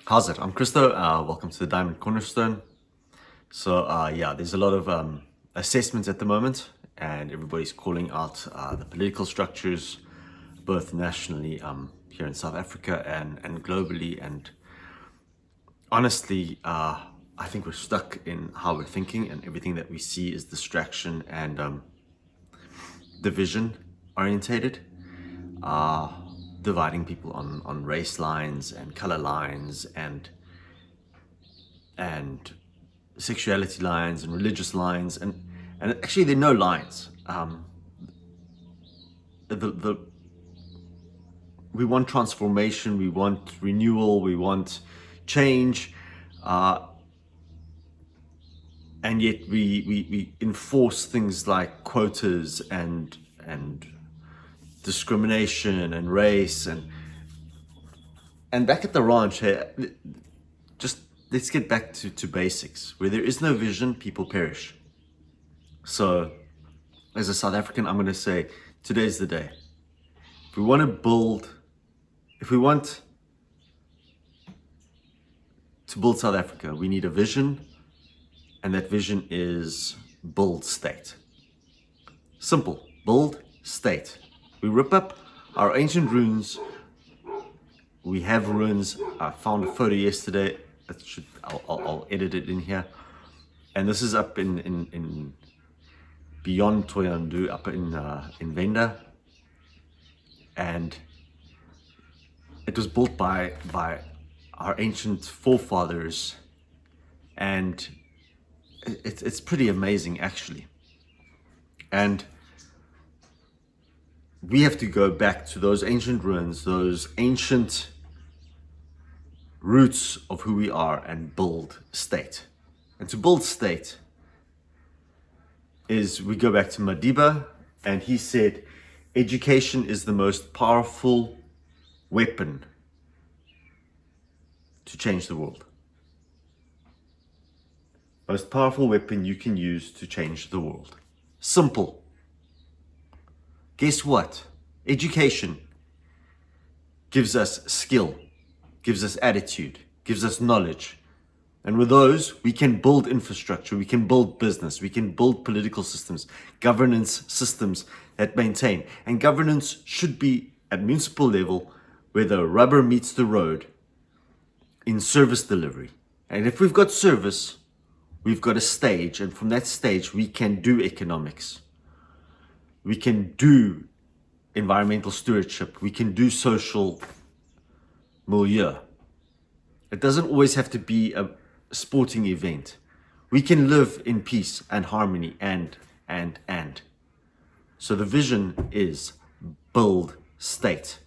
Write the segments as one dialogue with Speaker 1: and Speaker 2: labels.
Speaker 1: How's it? I'm Christo. Welcome to the Diamond Cornerstone. So there's a lot of assessments at the moment, and everybody's calling out the political structures, both nationally here in South Africa and globally. And honestly, I think we're stuck in how we're thinking, and everything that we see is distraction and division orientated, dividing people on race lines and color lines and sexuality lines and religious lines, and actually there are no lines. The We want transformation, we want renewal, we want change, and yet we enforce things like quotas and discrimination and race and back at the ranch here. Just let's get back to basics. Where there is no vision, people perish. So as a South African, I'm going to say today's the day. If we want to build South Africa, we need a vision, and that vision is build state. Simple. Build state. We rip up our ancient ruins. We have ruins. I found a photo yesterday. I'll edit it in here. And this is up in beyond Toyandu, up in Venda. And it was built by our ancient forefathers, and it's pretty amazing actually. And we have to go back to those ancient ruins, those ancient roots of who we are, and build state. And to build state is, we go back to Madiba, and he said education is the most powerful weapon to change the world. Most powerful weapon you can use to change the world. Simple. Guess what? Education gives us skill, gives us attitude, gives us knowledge. And with those, we can build infrastructure, we can build business, we can build political systems, governance systems that maintain. And governance should be at municipal level, where the rubber meets the road, in service delivery. And if we've got service, we've got a stage, and from that stage, we can do economics. We can do environmental stewardship. We can do social milieu. It doesn't always have to be a sporting event. We can live in peace and harmony and. So the vision is build state.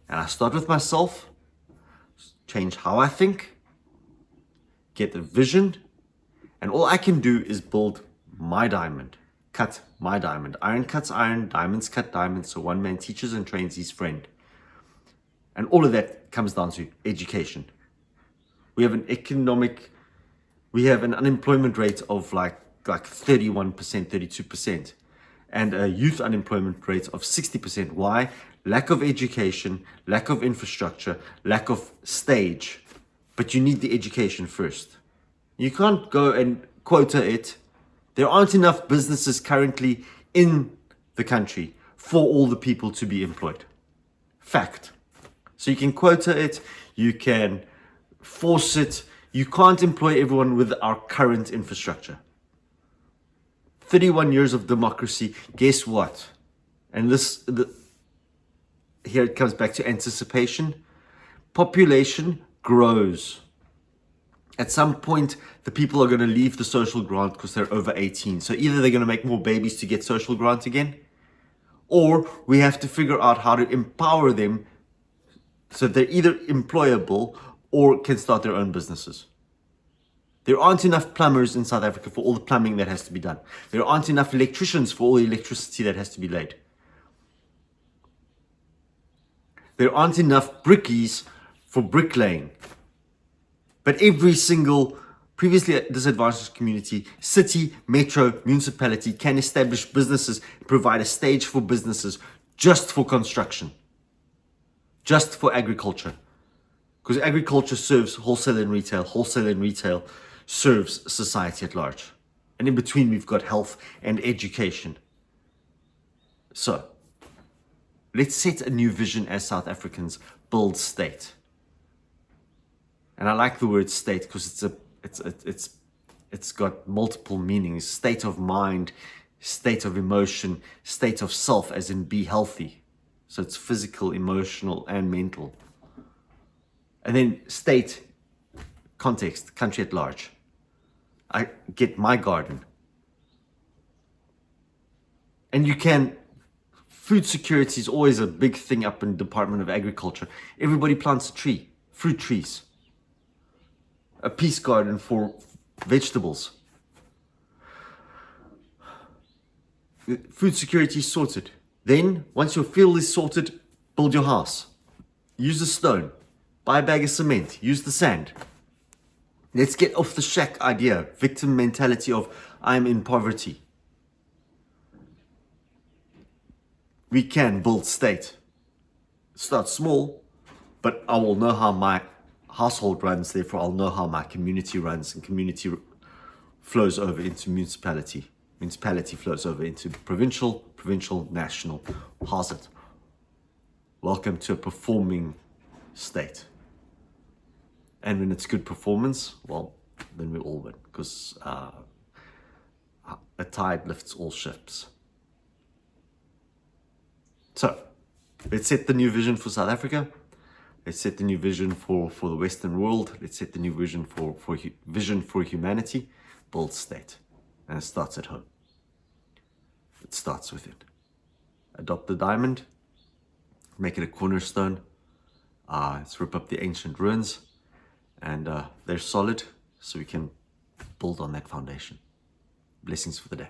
Speaker 1: And I start with myself, change how I think, get the vision, and all I can do is build my diamond. Cut my diamond. Iron cuts iron, diamonds cut diamonds, so one man teaches and trains his friend. And all of that comes down to education. We have an unemployment rate of like 31%, 32%, and a youth unemployment rate of 60%. Why? Lack of education, lack of infrastructure, lack of stage. But you need the education first. You can't go and quota it. There aren't enough businesses currently in the country for all the people to be employed. Fact. So you can quota it, you can force it. You can't employ everyone with our current infrastructure. 31 years of democracy, guess what? And here it comes back to anticipation. Population grows. At some point, the people are going to leave the social grant because they're over 18. So either they're going to make more babies to get social grant again, or we have to figure out how to empower them so they're either employable or can start their own businesses. There aren't enough plumbers in South Africa for all the plumbing that has to be done. There aren't enough electricians for all the electricity that has to be laid. There aren't enough brickies for bricklaying. But every single previously disadvantaged community, city, metro, municipality can establish businesses, provide a stage for businesses just for construction, just for agriculture. Because agriculture serves wholesale and retail serves society at large. And in between, we've got health and education. So, let's set a new vision as South Africans, build state. And I like the word state because it's got multiple meanings. State of mind, state of emotion, state of self, as in be healthy. So it's physical, emotional, and mental. And then state, context, country at large. I get my garden. And you can, food security is always a big thing up in the Department of Agriculture. Everybody plants a tree, fruit trees. A peace garden for vegetables. Food security is sorted. Then, once your field is sorted, build your house. Use a stone. Buy a bag of cement. Use the sand. Let's get off the shack idea, victim mentality of I'm in poverty. We can build state. Start small, but I will know how my household runs, therefore I'll know how my community runs, and community flows over into municipality. Municipality flows over into provincial, national. How's it? Welcome to a performing state. And when it's good performance, well, then we all win, because a tide lifts all ships. So, let's set the new vision for South Africa. Let's set the new vision for the Western world. Let's set the new vision for humanity. Build state. And it starts at home. It starts with it. Adopt the diamond. Make it a cornerstone. Let's rip up the ancient ruins. And they're solid, so we can build on that foundation. Blessings for the day.